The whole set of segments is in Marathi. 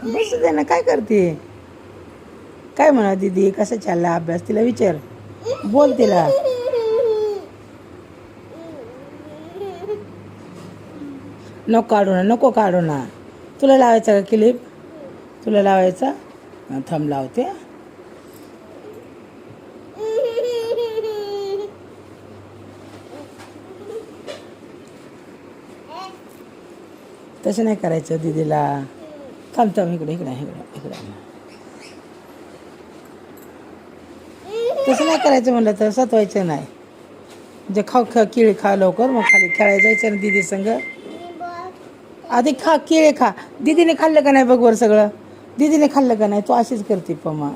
बस दे ना, काय करते? काय म्हणा दीदी, कसा चालला अभ्यास? तिला विचार, बोल तिला. नको काढू ना, नको काढू ना. तुला लावायचा का क्लिप? तुला लावायचा? थांब लावते. तसं नाही करायचं दीदीला. थांब थांब, इकडे इकडे इकडे इकडे. तसं नाही करायचं म्हणलं तर सतवायचं नाही. जे खाऊ केळी खा लवकर, मग खाली खेळायला जायचं ना दीदी संग. आधी खा केळे खा. दीदीने खाल्लं का नाही बघ वर सगळं. दीदीने खाल्लं का नाही? तू अशीच करते पमा.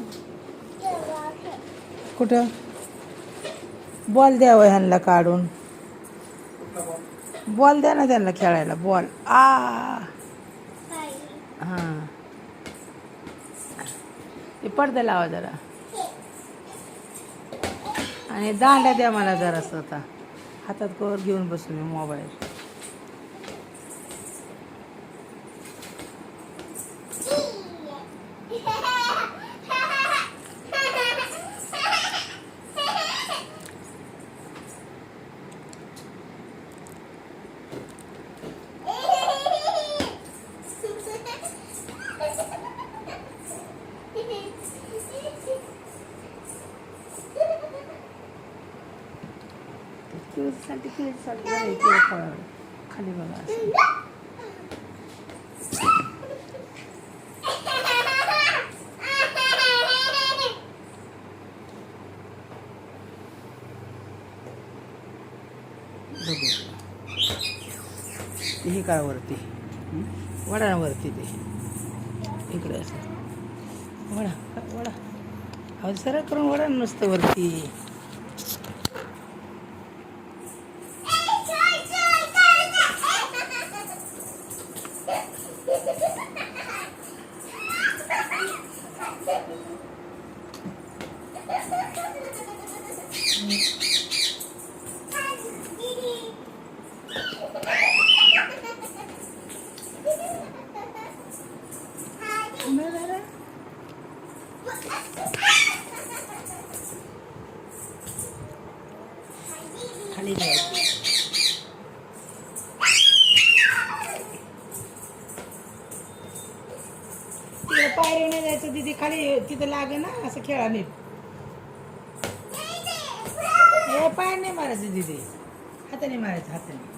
कुठं बॉल द्यावं ह्यांना काढून. बॉल द्या ना त्यांना खेळायला. बॉल हां, ते पडदा लावा जरा. आणि दांड्या द्या मला जरासं. आता हातात कवर घेऊन बसून मी मोबाईल. खाली बघा असं. हे काय वरती वडावरती ते इकडे असं वडा वडा. अहो सरळ करून वडा नुसतं वरती. खाली जायचं. तिकडे पायरी नाही जायचं दीदी. खाली तिथं लागे ना असं खेळा नीट. हे पाय नाही मारायचं दीदी, हाताने मारायचं. हाताने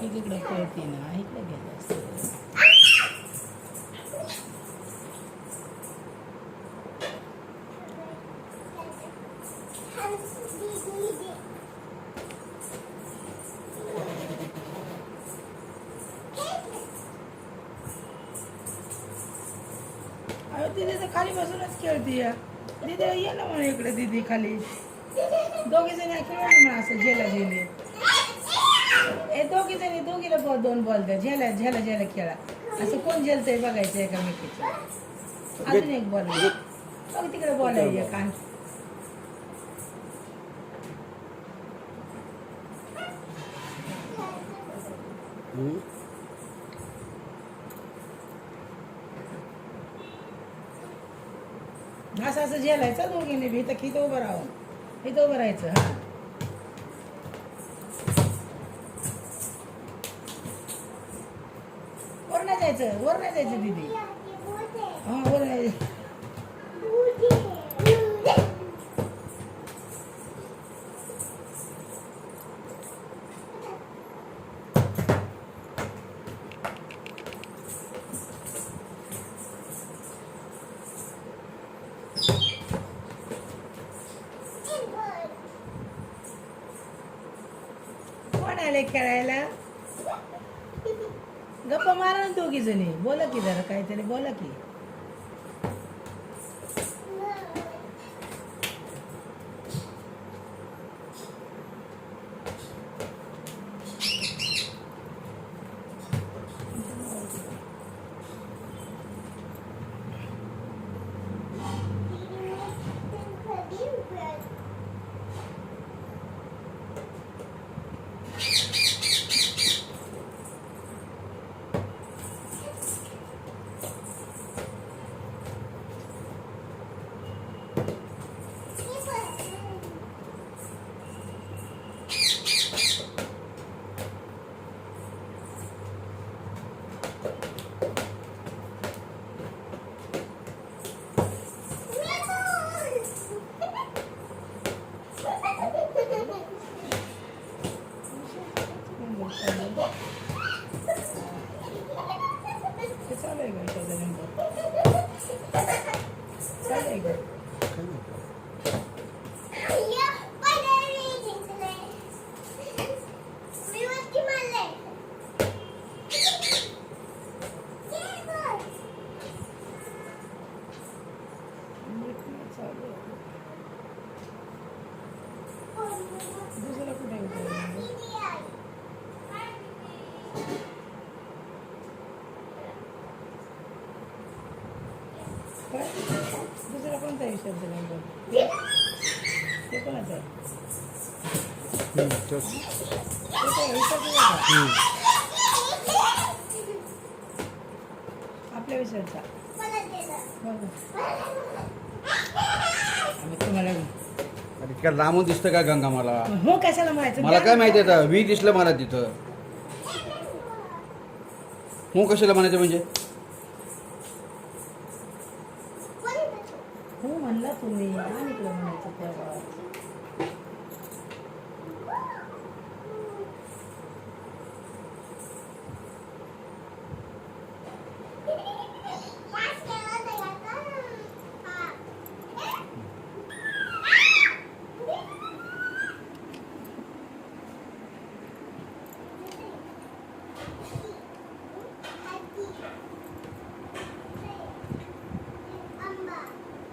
इकडे पळते ना, इकडे गेलं असतं. अहो दीदी तर खाली बसूनच खेळते या. दीदी ये ना म्हणून इकडे दीदी खाली. दोघी जणी खेळा ना म्हणा असं झेला झेले. हे दोघी जणी दोघीला दोन बॉल द्या. झेला झेला झेला खेळा. असं कोण झेलतंय बघायचं एकामेकीचं. अजून एक बॉल बघ तिकडे बॉल आहे कान. असं असं झेलायचं दोघीने बी. इथं इथं उभं राहावं. इथं उभं राहायचं. हा वर नाही जायचं. वर नाही जायचं दीदी. हा वर नाही. कोण आले खेळायला? गप्पा मारा ना दोघी जणी. बोला की जरा काहीतरी बोला की. ते चालू आहे का त्याचा नंबर चालू आहे का चालू आहे दुसरा कुठे होता काय दुसरा कोणता विषयाचा नंबर ते कोणाचा आहे तोच. ते काय विषयाचा आहे का? आपल्या विषयाचा बघा आम्ही तुम्हाला अरे इतक्या लांबून दिसतं का गंगा मला हो कशाला म्हणायचं मला काय माहिती आता व्ही दिसलं मला तिथं हो कशाला म्हणायचं म्हणजे हो म्हणला तुम्ही आणि इकडे म्हणायचं तेव्हा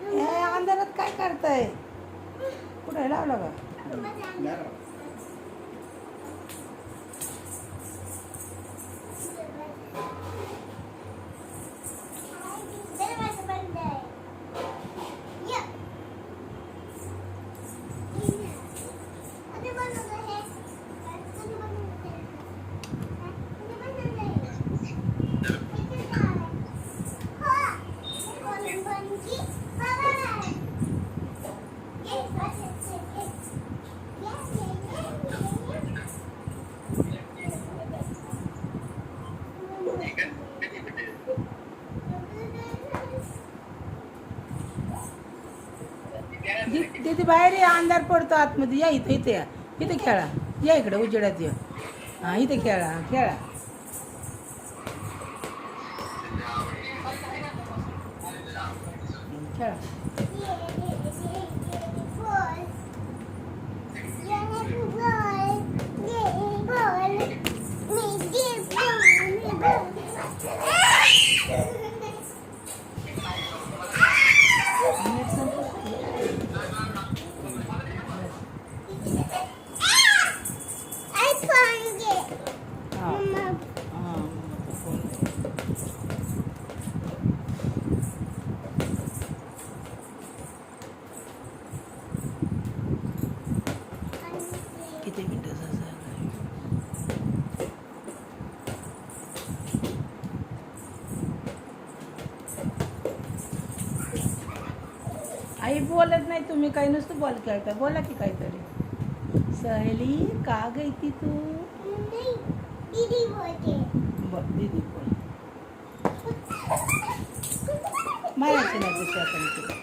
हे अंधारात काय करताय कुठे लावला का दीदी बाहेर या अंधार पडतो आतमध्ये या इथे इथे या इथे खेळा या इकडे उजेडात या हा इथे खेळा खेळा खेळा किती मिनिटं झालं आई बोलत नाही तुम्ही काही नुसतं बॉल खेळता बोला की काहीतरी सहेली का गई ती तू दीदी बोलते दीदी बोल मारायचं नाही दुसऱ्या पण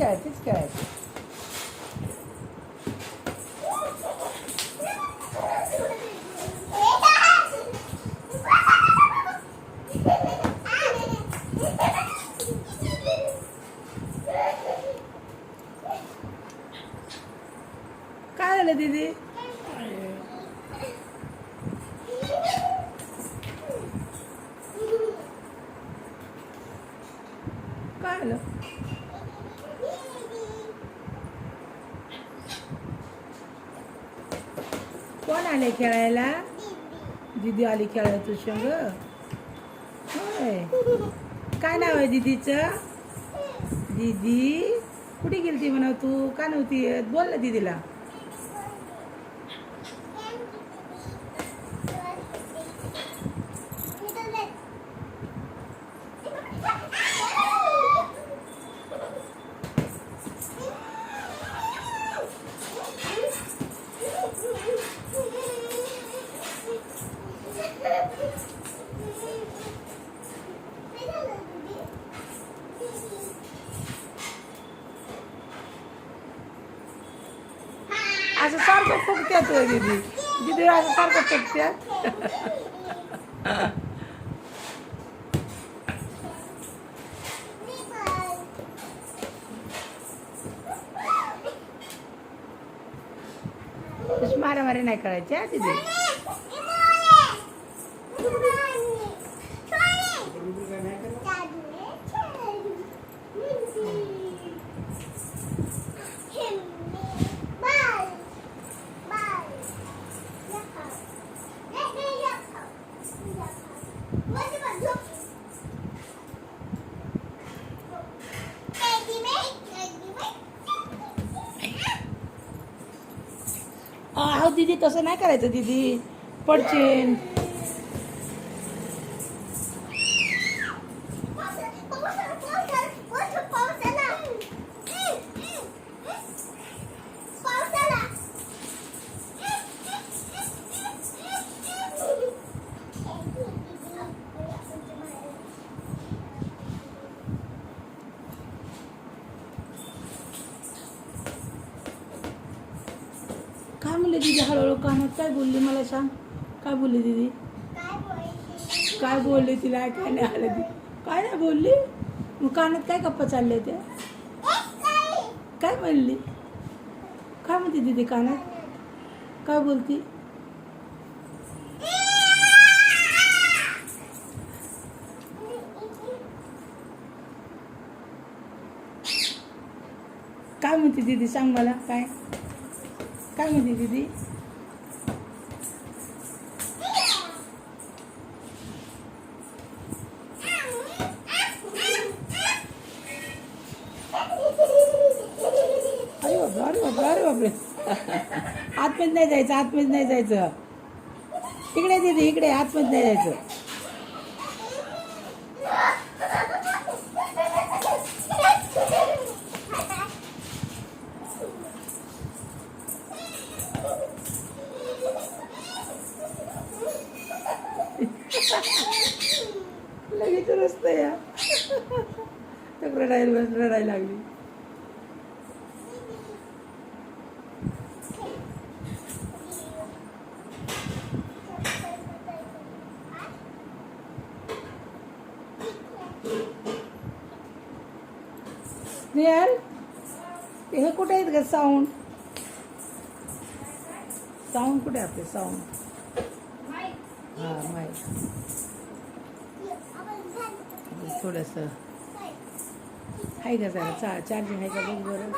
तीच खेळायची. काय झालं दीदी? काय झालं? कोण आले खेळायला? दीदी आली खेळायला तू संग? होय. काय नाव आहे दीदीचं? दीदी कुठे गेली ती म्हणा तू? का नव्हती येत? बोल ना दीदीला. असं सारखं फुगत्यात होय दीदी. दीदी असं सारखं फुगत्यात. तशी मारामारी नाही करायची हा दीदी. अहो दीदी तसं नाही करायचं दीदी, पडचीन. काय म्हणले दीदी हळूहळू कानात? काय बोलली मला सांग? काय बोलली दीदी? काय बोलली? तिला काय नाही आलं ती? काय नाही बोलली? मग कानात काय गप्पा चालल्या होत्या? काय म्हणली? काय म्हणते दीदी कानात? काय बोलती? काय म्हणते दीदी सांग मला? काय काय म्हणते दीदी? अरे बापरे, अरे बापरे, अरे बापरे. आतमध्ये नाही जायचं, आतमध्ये नाही जायचं. इकडे दीदी, इकडे आतमध्ये नाही जायचं. लगेच रस्ता या रडायला लागली. स्नेहल, हे कुठे आहेत का? साऊंड साऊंड कुठे आपले? साऊंड हा माहीत. थोडंसं आहे का जरा चार्जिंग आहे का बघ बरं.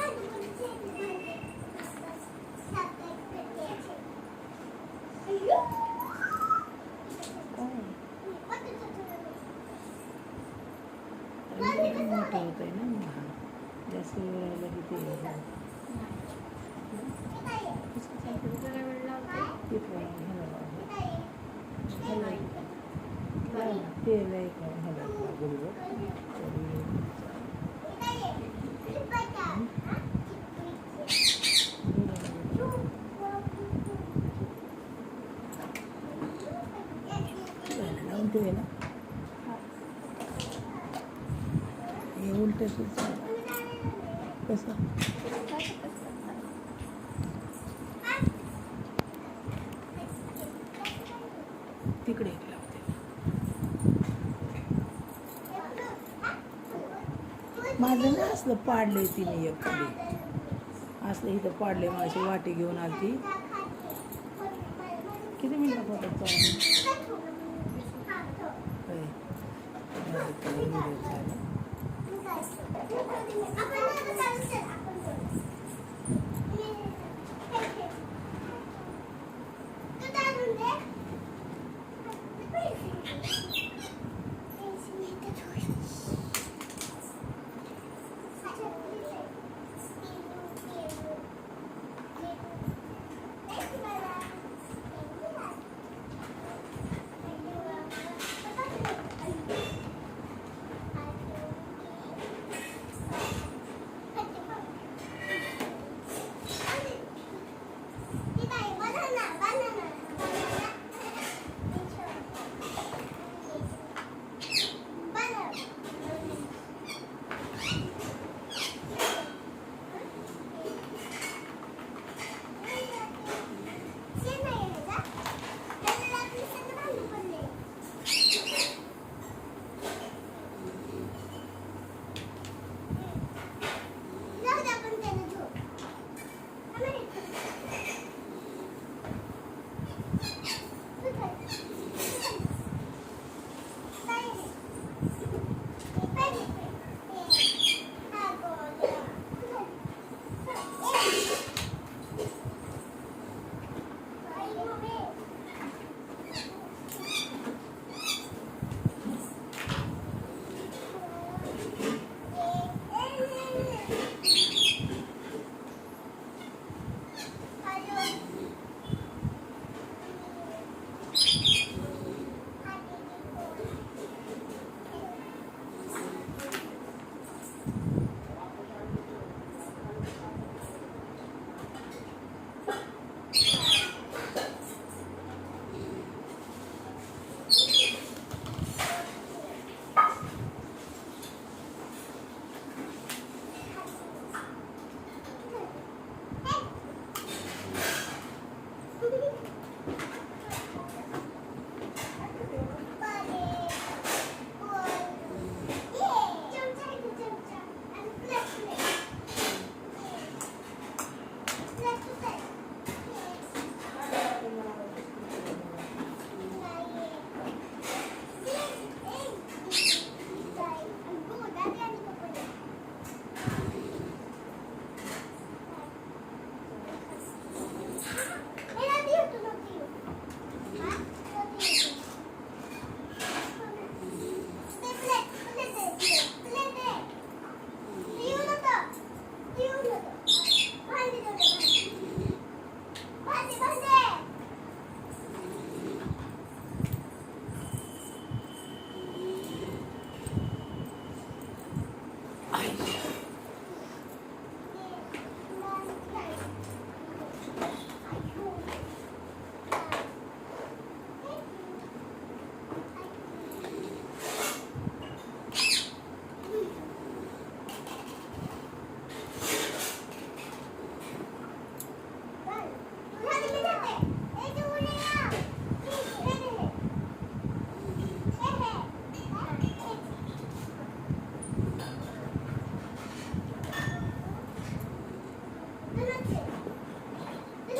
मोठं होत आहे ना. हा जास्त वेळ किती ते नाही ना हे उलट कसं तिकडे एक लावते. माझं ना असलं पाडलंय तिने एक खाली असलं इथं पाडलंय. माझी वाटी घेऊन आलती. किती मिनिटं फोटो चालू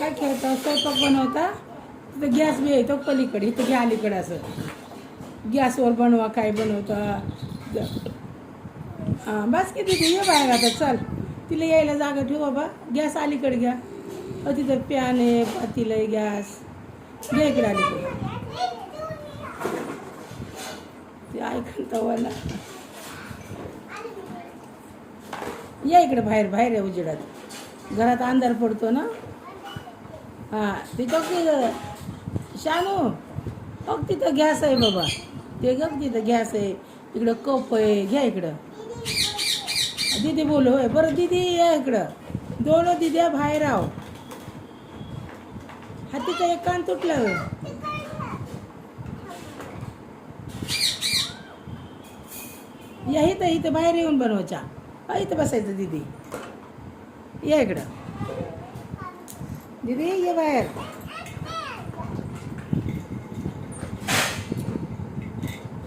काय खेळता? स्वयंपाक बनवता? तिथं गॅस बी येतो पलीकडे, इथं घ्या अलीकडे असं गॅसवर बनवा. काय बनवता? हां बस किती तू ये बाहेर आता. चल तिला यायला जागा ठेव बाबा. गॅस अलीकडे घ्या. तिथं पॅन आहे, पातेलं आहे, गॅस घ्या इकडे अलीकडे. ते ऐकून तवाला या इकडे. बाहेर बाहेर आहे उजेडात. घरात अंधार पडतो ना. हां ते तिथं शानू बघ तिथं गॅस आहे बाबा. ते गप तिथं गॅस आहे. इकडं कप आहे. घ्या इकडं. दीदी बोलू होय. बरं दीदी या इकडं. दोन दिद्या बाहेर आहो. हा तिथं एक कान तुटला होय. या इथं इथं बाहेर येऊन बनवायच्या. इथं बसायचं दीदी. ये इकडं दीदी ये बाहेर.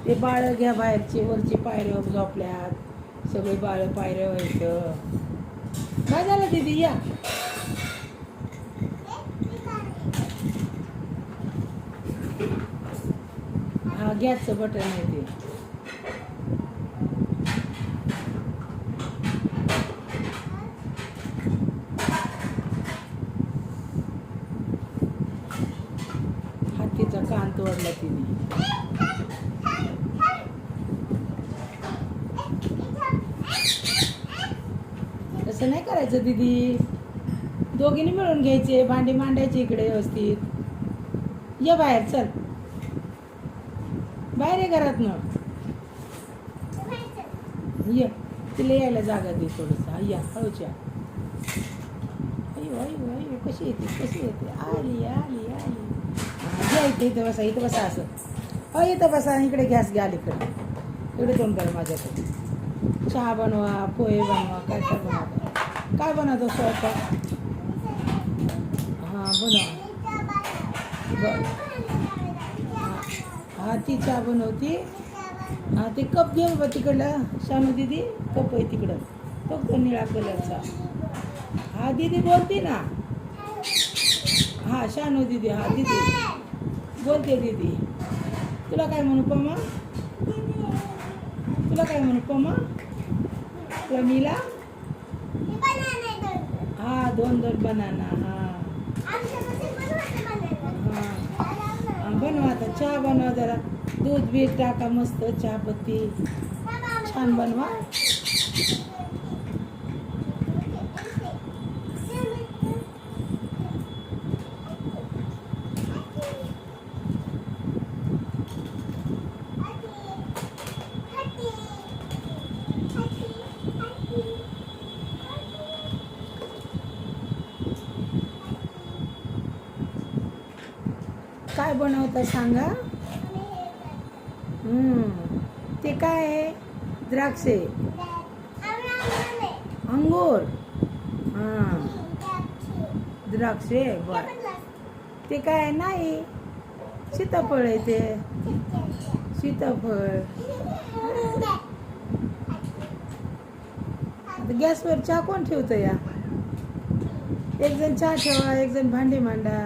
ते बाळ घ्या बाहेरचे वरची पायऱ्यावर झोपल्यात सगळे बाळ पायऱ्या व्हायचं. काय झालं दीदी या. हा गॅसचं बटन आहे ते. हत्तीचा कान तोडला तिने. तसं नाही करायचं दीदी. दोघींनी मिळून घ्यायचे भांडी मांडायचे इकडे व्यवस्थित. ये बाहेर चल. बाहेर आहे घरातनं. ये तिला यायला जागा दे थोडंसं. या हळूच्या. अयो अयो अयो कशी येते कशी येते. आली आली आली. या इथे इथं बसा इथं बसा असं. हो इथं बसा. इकडे गॅस घ्या अलीकडे. इकडे तोंड करा माझ्याकडे. चहा बनवा पोहे बनवा काय काय बनवा. काय बनवतो स्वयंपाक. हां बनवा. हा ती चहा बनवती. हा ते कप घे बाबा तिकडला. शानू दीदी कप आहे तिकडं. फक्त निळा कलरचा. हा दीदी बोलते ना. हा शानू दीदी. हा दीदी बोलते दीदी. तुला काय म्हणू पम्मा. तुला काय म्हणू पम्मा. प्रमिला. हा 2 बनाना. हा बनवा आता. चहा बनवा जरा. दूध बीट टाका मस्त. चहापत्ती छान बनवा. काय बनवता सांगा. ते काय आहे. द्राक्षे अंगूर. हां द्राक्षे बर. ते काय नाही सीताफळ आहे ते. सीताफळ. आता गॅसवर चहा कोण ठेवतं या. एक जण चहा ठेवा एक जण भांडी मांडा.